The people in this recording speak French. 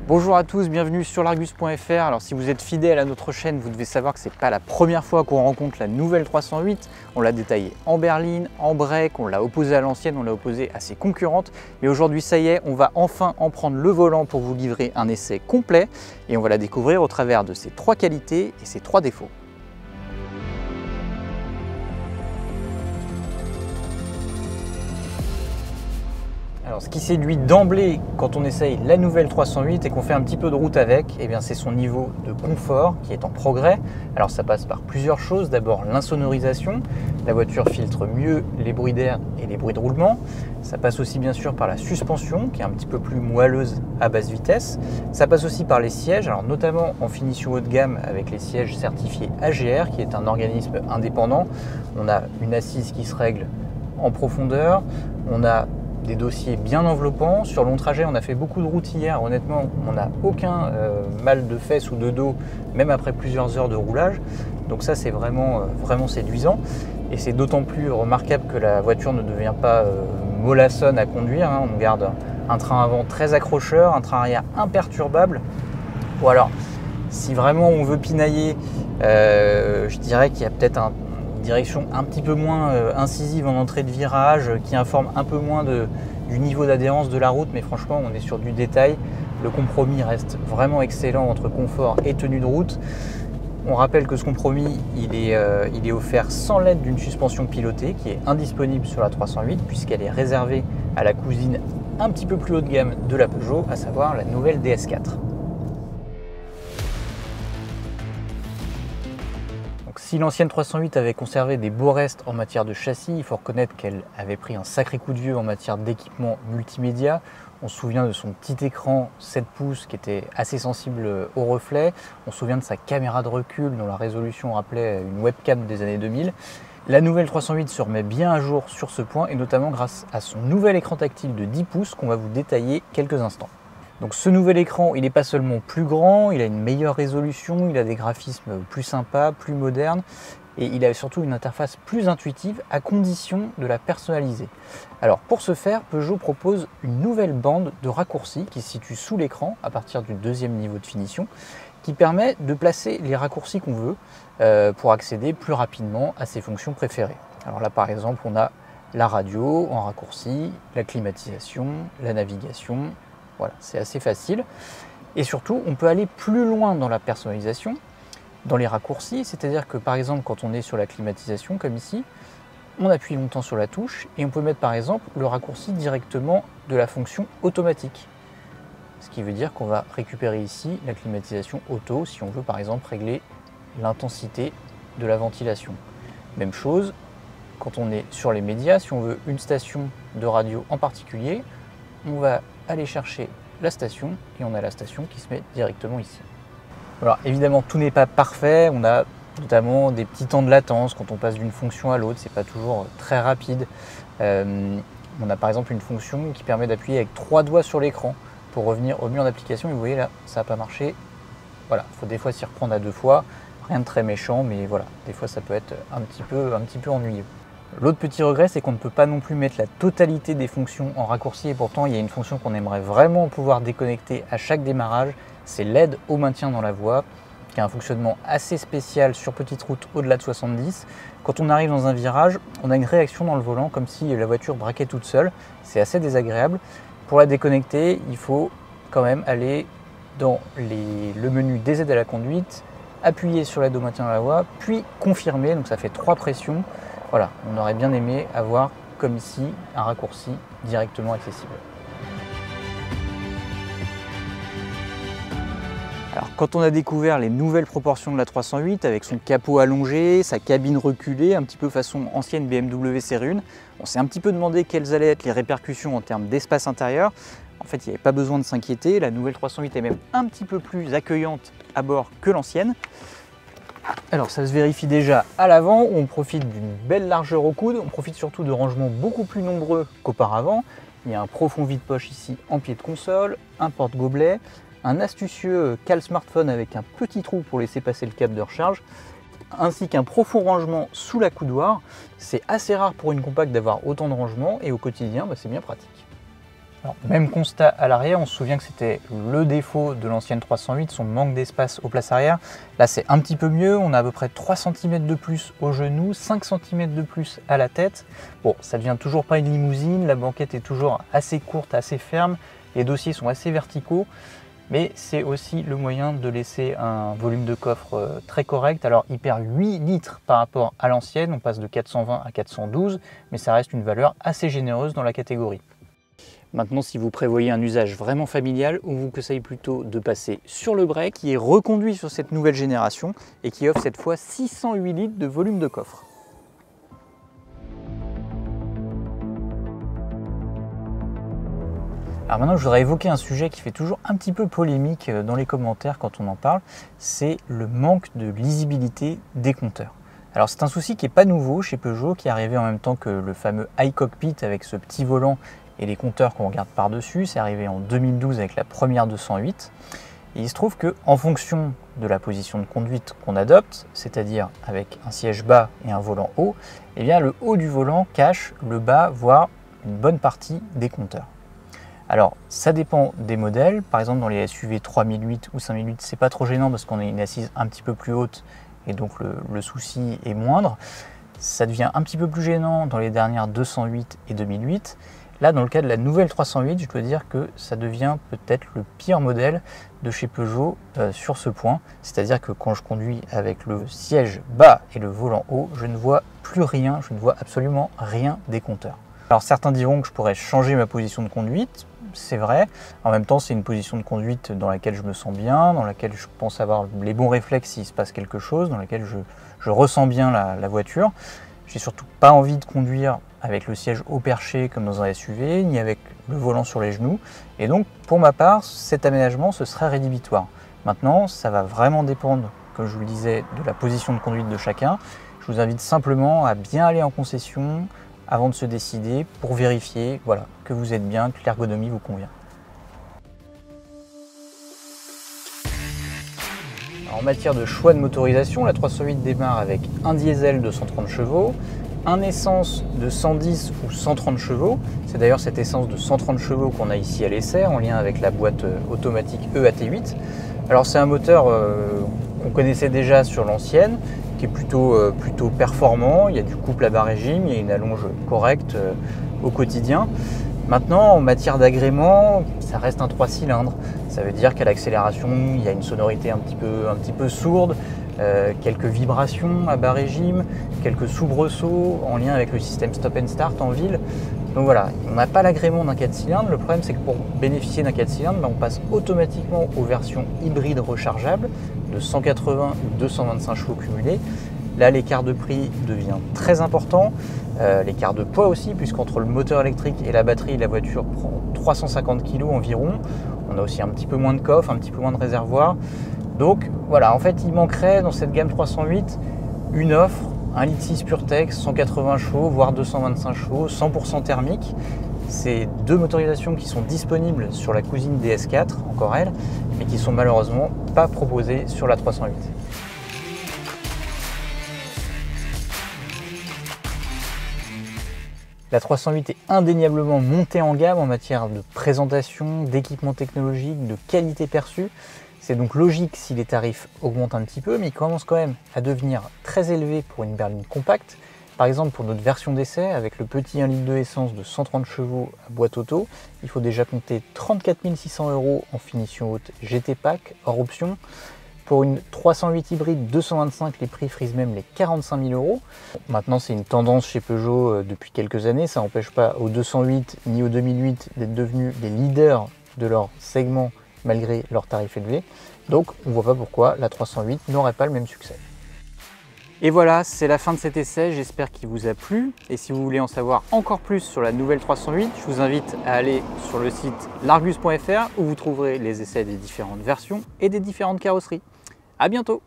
Bonjour à tous, bienvenue sur l'Argus.fr. Alors si vous êtes fidèle à notre chaîne, vous devez savoir que c'est pas la première fois qu'on rencontre la nouvelle 308. On l'a détaillée en berline, en break, on l'a opposée à l'ancienne, on l'a opposée à ses concurrentes. Mais aujourd'hui, ça y est, on va enfin en prendre le volant pour vous livrer un essai complet. Et on va la découvrir au travers de ses 3 qualités et ses 3 défauts. Alors, ce qui séduit d'emblée quand on essaye la nouvelle 308 et qu'on fait un petit peu de route avec, eh bien, c'est son niveau de confort qui est en progrès. Alors ça passe par plusieurs choses. D'abord l'insonorisation. La voiture filtre mieux les bruits d'air et les bruits de roulement. Ça passe aussi bien sûr par la suspension qui est un petit peu plus moelleuse à basse vitesse. Ça passe aussi par les sièges, alors notamment en finition haut de gamme avec les sièges certifiés AGR qui est un organisme indépendant. On a une assise qui se règle en profondeur. On a des dossiers bien enveloppants. Sur long trajet, on a fait beaucoup de route hier. Honnêtement, on n'a aucun mal de fesses ou de dos, même après plusieurs heures de roulage. Donc ça, c'est vraiment séduisant. Et c'est d'autant plus remarquable que la voiture ne devient pas mollassonne à conduire. On garde un train avant très accrocheur, un train arrière imperturbable. Ou alors, si vraiment on veut pinailler, je dirais qu'il y a peut-être direction un petit peu moins incisive en entrée de virage, qui informe un peu moins du niveau d'adhérence de la route, mais franchement on est sur du détail. Le compromis reste vraiment excellent entre confort et tenue de route. On rappelle que ce compromis il est offert sans l'aide d'une suspension pilotée qui est indisponible sur la 308 puisqu'elle est réservée à la cousine un petit peu plus haut de gamme de la Peugeot, à savoir la nouvelle DS4. Si l'ancienne 308 avait conservé des beaux restes en matière de châssis, il faut reconnaître qu'elle avait pris un sacré coup de vieux en matière d'équipement multimédia. On se souvient de son petit écran 7 pouces qui était assez sensible au reflet. On se souvient de sa caméra de recul dont la résolution rappelait une webcam des années 2000. La nouvelle 308 se remet bien à jour sur ce point et notamment grâce à son nouvel écran tactile de 10 pouces qu'on va vous détailler quelques instants. Donc ce nouvel écran, il n'est pas seulement plus grand, il a une meilleure résolution, il a des graphismes plus sympas, plus modernes et il a surtout une interface plus intuitive à condition de la personnaliser. Alors pour ce faire, Peugeot propose une nouvelle bande de raccourcis qui se situe sous l'écran à partir du 2e niveau de finition qui permet de placer les raccourcis qu'on veut pour accéder plus rapidement à ses fonctions préférées. Alors là par exemple on a la radio en raccourci, la climatisation, la navigation. Voilà, c'est assez facile. Et surtout, on peut aller plus loin dans la personnalisation, dans les raccourcis. C'est-à-dire que par exemple, quand on est sur la climatisation, comme ici, on appuie longtemps sur la touche et on peut mettre par exemple le raccourci directement de la fonction automatique. Ce qui veut dire qu'on va récupérer ici la climatisation auto si on veut par exemple régler l'intensité de la ventilation. Même chose, quand on est sur les médias, si on veut une station de radio en particulier, on va aller chercher la station et on a la station qui se met directement ici. Alors évidemment tout n'est pas parfait, on a notamment des petits temps de latence quand on passe d'une fonction à l'autre, c'est pas toujours très rapide. On a par exemple une fonction qui permet d'appuyer avec 3 doigts sur l'écran pour revenir au mieux en application et vous voyez là ça n'a pas marché. Voilà, il faut des fois s'y reprendre à 2 fois, rien de très méchant mais voilà, des fois ça peut être un petit peu ennuyeux. L'autre petit regret, c'est qu'on ne peut pas non plus mettre la totalité des fonctions en raccourci et pourtant il y a une fonction qu'on aimerait vraiment pouvoir déconnecter à chaque démarrage, c'est l'aide au maintien dans la voie, qui a un fonctionnement assez spécial sur petite route au-delà de 70. Quand on arrive dans un virage, on a une réaction dans le volant comme si la voiture braquait toute seule, c'est assez désagréable. Pour la déconnecter, il faut quand même aller dans le menu des aides à la conduite, appuyer sur l'aide au maintien dans la voie, puis confirmer, donc ça fait 3 pressions. Voilà, on aurait bien aimé avoir, comme ici, un raccourci directement accessible. Alors, quand on a découvert les nouvelles proportions de la 308 avec son capot allongé, sa cabine reculée, un petit peu façon ancienne BMW Série 1, on s'est un petit peu demandé quelles allaient être les répercussions en termes d'espace intérieur. En fait, il n'y avait pas besoin de s'inquiéter, la nouvelle 308 est même un petit peu plus accueillante à bord que l'ancienne. Alors ça se vérifie déjà à l'avant, on profite d'une belle largeur au coude, on profite surtout de rangements beaucoup plus nombreux qu'auparavant. Il y a un profond vide-poche ici en pied de console, un porte-gobelet, un astucieux cale smartphone avec un petit trou pour laisser passer le câble de recharge, ainsi qu'un profond rangement sous la coudoir. C'est assez rare pour une compacte d'avoir autant de rangement et au quotidien c'est bien pratique. Alors, même constat à l'arrière, on se souvient que c'était le défaut de l'ancienne 308, son manque d'espace aux places arrière. Là c'est un petit peu mieux, on a à peu près 3 cm de plus au genou, 5 cm de plus à la tête. Bon, ça ne devient toujours pas une limousine, la banquette est toujours assez courte, assez ferme, les dossiers sont assez verticaux, mais c'est aussi le moyen de laisser un volume de coffre très correct. Alors il perd 8 litres par rapport à l'ancienne, on passe de 420 à 412, mais ça reste une valeur assez généreuse dans la catégorie. Maintenant, si vous prévoyez un usage vraiment familial, on vous conseille plutôt de passer sur le break, qui est reconduit sur cette nouvelle génération et qui offre cette fois 608 litres de volume de coffre. Alors maintenant, je voudrais évoquer un sujet qui fait toujours un petit peu polémique dans les commentaires quand on en parle, c'est le manque de lisibilité des compteurs. Alors c'est un souci qui n'est pas nouveau chez Peugeot, qui est arrivé en même temps que le fameux iCockpit avec ce petit volant et les compteurs qu'on regarde par-dessus. C'est arrivé en 2012 avec la première 208. Et il se trouve qu'en fonction de la position de conduite qu'on adopte, c'est-à-dire avec un siège bas et un volant haut, eh bien le haut du volant cache le bas, voire une bonne partie des compteurs. Alors ça dépend des modèles, par exemple dans les SUV 3008 ou 5008, c'est pas trop gênant parce qu'on a une assise un petit peu plus haute et donc le souci est moindre. Ça devient un petit peu plus gênant dans les dernières 208 et 2008. Là, dans le cas de la nouvelle 308, je dois dire que ça devient peut-être le pire modèle de chez Peugeot sur ce point. C'est-à-dire que quand je conduis avec le siège bas et le volant haut, je ne vois plus rien, je ne vois absolument rien des compteurs. Alors certains diront que je pourrais changer ma position de conduite, c'est vrai. En même temps, c'est une position de conduite dans laquelle je me sens bien, dans laquelle je pense avoir les bons réflexes s'il se passe quelque chose, dans laquelle je ressens bien la voiture. J'ai surtout pas envie de conduire avec le siège haut perché comme dans un SUV, ni avec le volant sur les genoux. Et donc, pour ma part, cet aménagement, ce serait rédhibitoire. Maintenant, ça va vraiment dépendre, comme je vous le disais, de la position de conduite de chacun. Je vous invite simplement à bien aller en concession avant de se décider pour vérifier voilà, que vous êtes bien, que l'ergonomie vous convient. En matière de choix de motorisation, la 308 démarre avec un diesel de 130 chevaux, un essence de 110 ou 130 chevaux. C'est d'ailleurs cette essence de 130 chevaux qu'on a ici à l'essai, en lien avec la boîte automatique EAT8. Alors c'est un moteur qu'on connaissait déjà sur l'ancienne, qui est plutôt performant. Il y a du couple à bas régime, il y a une allonge correcte au quotidien. Maintenant, en matière d'agrément, ça reste un 3 cylindres. Ça veut dire qu'à l'accélération, il y a une sonorité un petit peu sourde, quelques vibrations à bas régime, quelques soubresauts en lien avec le système stop and start en ville. Donc voilà, on n'a pas l'agrément d'un 4 cylindres. Le problème, c'est que pour bénéficier d'un 4 cylindres, on passe automatiquement aux versions hybrides rechargeables de 180 ou 225 chevaux cumulés. Là, l'écart de prix devient très important, l'écart de poids aussi, puisqu'entre le moteur électrique et la batterie, la voiture prend 350 kg environ. On a aussi un petit peu moins de coffre, un petit peu moins de réservoir. Donc voilà, en fait, il manquerait dans cette gamme 308 une offre, 1,6 litre PureTech, 180 chevaux, voire 225 chevaux, 100% thermique. C'est deux motorisations qui sont disponibles sur la cousine DS4, encore elle, mais qui sont malheureusement pas proposées sur la 308. La 308 est indéniablement montée en gamme en matière de présentation, d'équipement technologique, de qualité perçue. C'est donc logique si les tarifs augmentent un petit peu, mais ils commencent quand même à devenir très élevés pour une berline compacte. Par exemple, pour notre version d'essai, avec le petit 1 litre de essence de 130 chevaux à boîte auto, il faut déjà compter 34 600 € en finition haute GT Pack, hors option. Pour une 308 hybride 225, les prix frisent même les 45 000 €. Maintenant, c'est une tendance chez Peugeot depuis quelques années. Ça n'empêche pas aux 208 ni aux 2008 d'être devenus les leaders de leur segment malgré leurs tarifs élevés. Donc, on ne voit pas pourquoi la 308 n'aurait pas le même succès. Et voilà, c'est la fin de cet essai. J'espère qu'il vous a plu. Et si vous voulez en savoir encore plus sur la nouvelle 308, je vous invite à aller sur le site largus.fr où vous trouverez les essais des différentes versions et des différentes carrosseries. À bientôt!